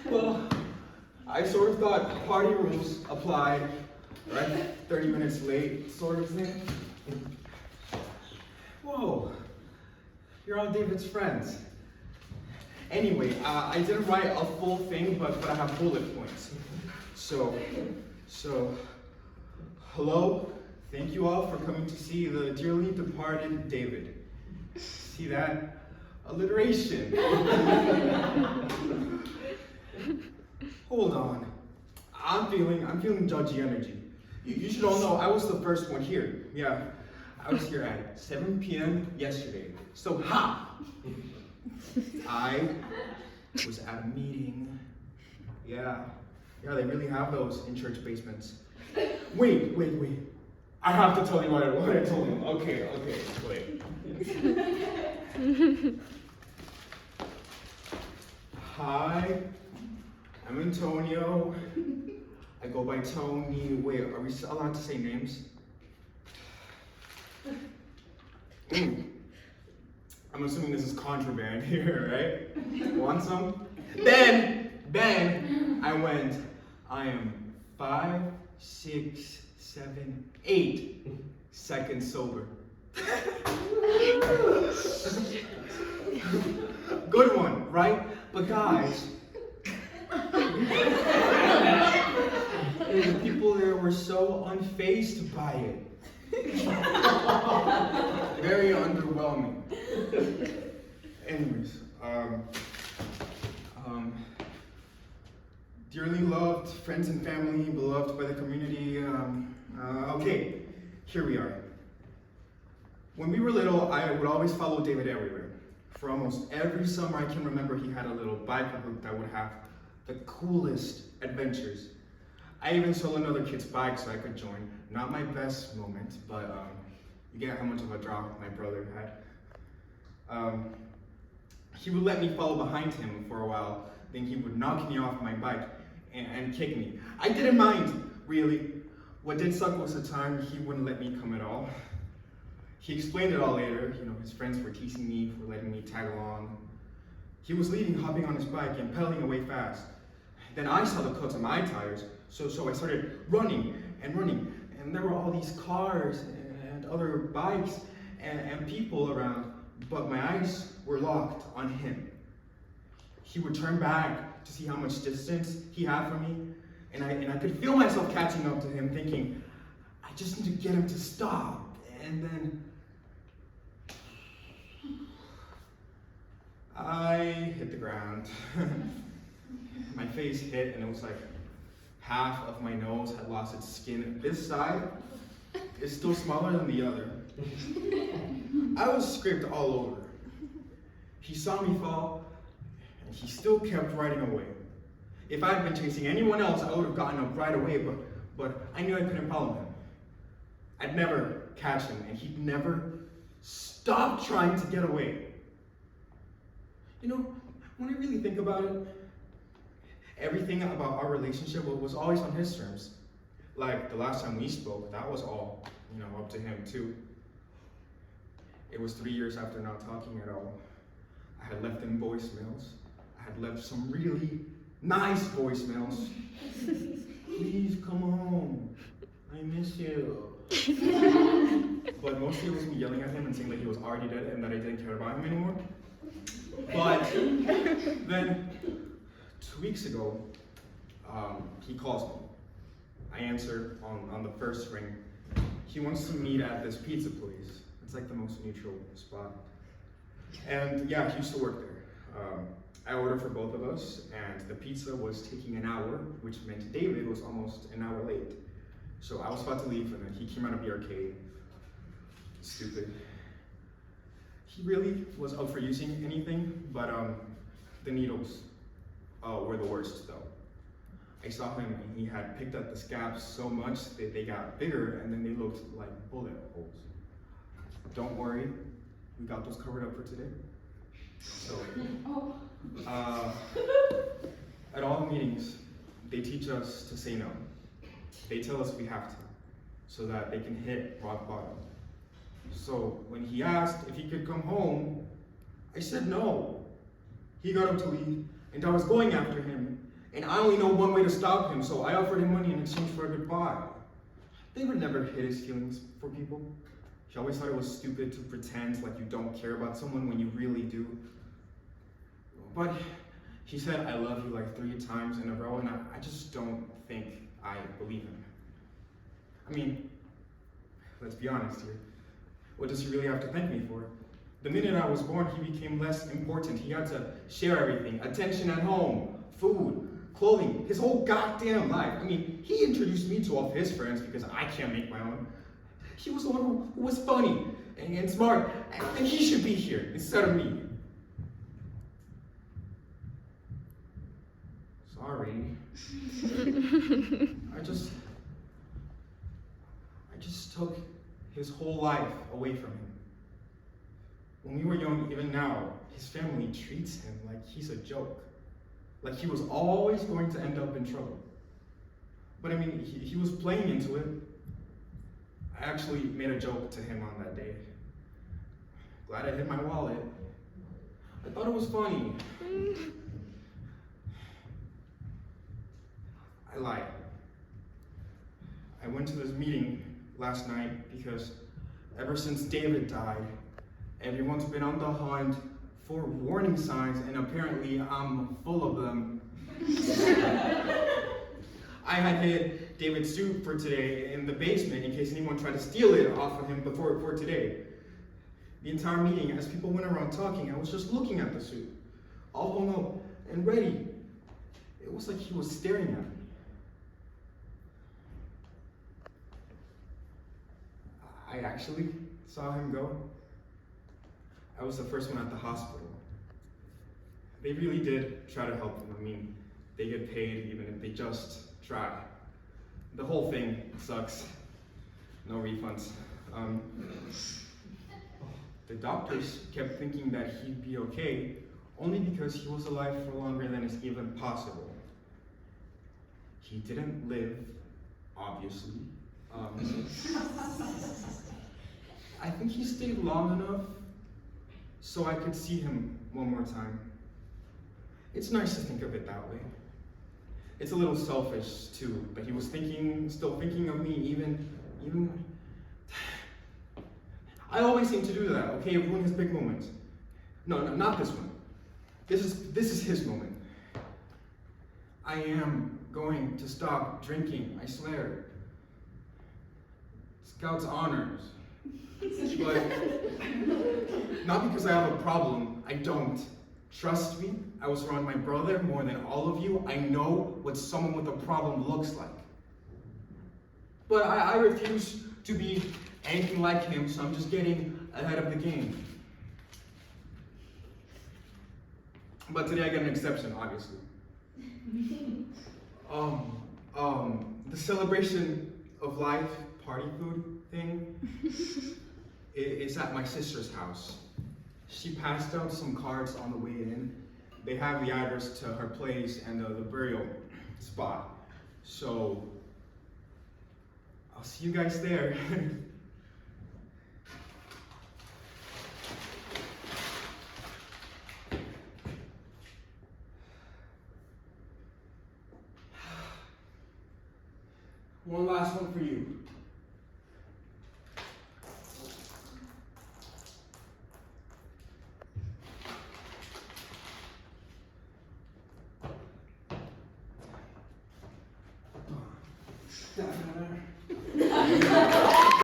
Well, I sort of thought party rules applied, right? 30 minutes late sort of thing. Whoa, you're all David's friends. Anyway, I didn't write a full thing, but I have bullet points. So, hello, thank you all for coming to see the dearly departed David. See that? Alliteration. Hold on. I'm feeling judgy energy. You should all know I was the first one here. Yeah, I was here at 7 p.m. yesterday. So ha! I was at a meeting. Yeah, they really have those in church basements. Wait. I have to tell you what I told him. Okay, wait. Hi, I'm Antonio. I go by Tony. Wait, are we allowed to say names? I'm assuming this is contraband here, right? Want some? Then I went, I am 5, 6, 7, 8 seconds sober. Good one, right? But guys, the people there were so unfazed by it. Very underwhelming. Anyways, dearly loved friends and family, beloved by the community. Okay, here we are. When we were little, I would always follow David everywhere. For almost every summer I can remember, he had a little biker group that would have the coolest adventures. I even stole another kid's bike so I could join. Not my best moment, but you get how much of a drop my brother had. He would let me follow behind him for a while, then he would knock me off my bike and kick me. I didn't mind, really. What did suck was the time he wouldn't let me come at all. He explained it all later. His friends were teasing me for letting me tag along. He was leaving, hopping on his bike and pedaling away fast. Then I saw the cuts on my tires, so I started running, and there were all these cars and other bikes and people around, but my eyes were locked on him. He would turn back to see how much distance he had from me, and I could feel myself catching up to him, thinking, I just need to get him to stop. And then I hit the ground. My face hit, and it was like half of my nose had lost its skin. This side is still smaller than the other. I was scraped all over. He saw me fall, and he still kept riding away. If I had been chasing anyone else, I would have gotten up right away, but I knew I couldn't follow him. I'd never catch him, and he'd never stop trying to get away. When I really think about it, everything about our relationship was always on his terms. Like the last time we spoke, that was all, up to him too. It was 3 years after not talking at all. I had left him voicemails. I had left some really nice voicemails. Please come home. I miss you. But mostly it was me yelling at him and saying that he was already dead and that I didn't care about him anymore. But then 2 weeks ago, he calls me. I answer on the first ring. He wants to meet at this pizza place. It's like the most neutral spot. And yeah, he used to work there. I ordered for both of us, and the pizza was taking an hour, which meant David was almost an hour late. So I was about to leave, and then he came out of the arcade. Stupid. He really was up for using anything, but the needles were the worst, though. I saw him, and he had picked up the scabs so much that they got bigger, and then they looked like bullet holes. Don't worry, we got those covered up for today. So, at all meetings, they teach us to say no. They tell us we have to, so that they can hit rock bottom. So when he asked if he could come home, I said no. He got up to leave, and I was going after him, and I only know one way to stop him, so I offered him money in exchange for a goodbye. They would never hit his feelings for people. He always thought it was stupid to pretend like you don't care about someone when you really do. But he said, "I love you" like 3 times in a row, and I just don't think I believe him. I mean, let's be honest here. What does he really have to thank me for? The minute I was born, he became less important. He had to share everything: attention at home, food, clothing, his whole goddamn life. I mean, he introduced me to all of his friends because I can't make my own. He was the one who was funny and smart, and he should be here instead of me. Sorry. I just took his whole life away from him. When we were young, even now, his family treats him like he's a joke. Like he was always going to end up in trouble. But I mean, he was playing into it. I actually made a joke to him on that day. Glad I hid my wallet. I thought it was funny. I lied. I went to this meeting last night because ever since David died, everyone's been on the hunt for warning signs, and apparently I'm full of them. I had hid David's suit for today in the basement in case anyone tried to steal it off of him for today. The entire meeting, as people went around talking, I was just looking at the suit, all hung up and ready. It was like he was staring at me. I actually saw him go. I was the first one at the hospital. They really did try to help him. I mean, they get paid even if they just try. The whole thing sucks. No refunds. The doctors kept thinking that he'd be okay only because he was alive for longer than is even possible. He didn't live, obviously. I think he stayed long enough so I could see him one more time. It's nice to think of it that way. It's a little selfish too, but he was still thinking of me even. I always seem to do that, okay? Ruin his big moment. No, not this one. This is his moment. I am going to stop drinking, I swear. Scout's honors. But not because I have a problem, I don't. Trust me, I was around my brother more than all of you. I know what someone with a problem looks like. But I refuse to be anything like him, so I'm just getting ahead of the game. But today I get an exception, obviously. The celebration of life party food thing is at my sister's house. She passed out some cards on the way in. They have the address to her place and the burial spot. So, I'll see you guys there. One last one for you. Definitely.